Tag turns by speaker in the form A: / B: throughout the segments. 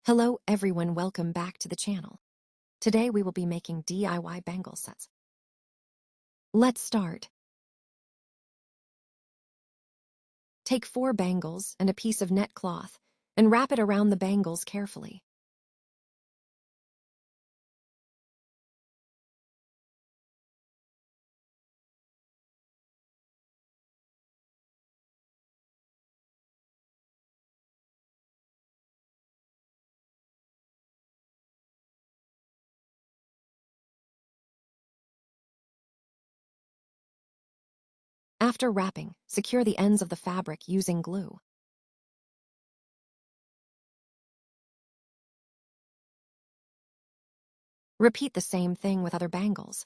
A: Hello everyone, welcome back to the channel. Today we will be making DIY bangle sets. Let's start. Take 4 bangles and a piece of net cloth and wrap it around the bangles carefully. After wrapping, secure the ends of the fabric using glue. Repeat the same thing with other bangles.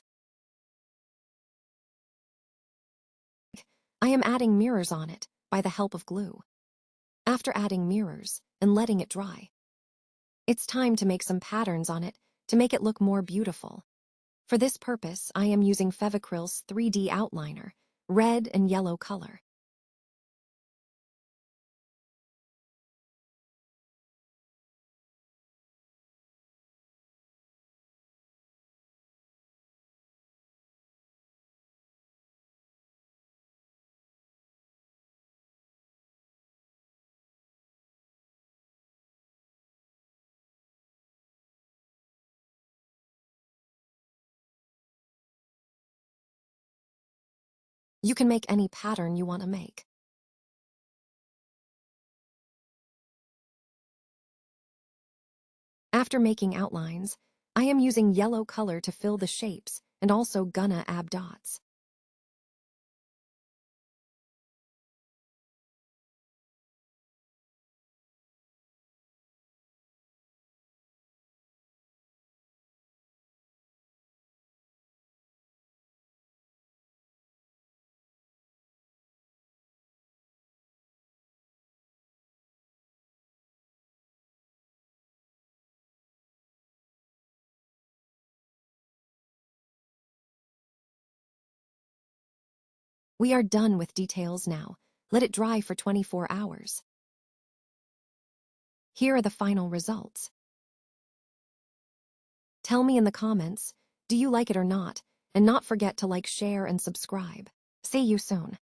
A: I am adding mirrors on it by the help of glue. After adding mirrors and letting it dry, it's time to make some patterns on it to make it look more beautiful. For this purpose, I am using fevicrils 3D outliner, red and yellow color. You can make any pattern you want to make. After making outlines, I am using yellow color to fill the shapes and also gonna add dots. We are done with details now. Let it dry for 24 hours. Here are the final results. Tell me in the comments, do you like it or not? And not forget to like, share, and subscribe. See you soon.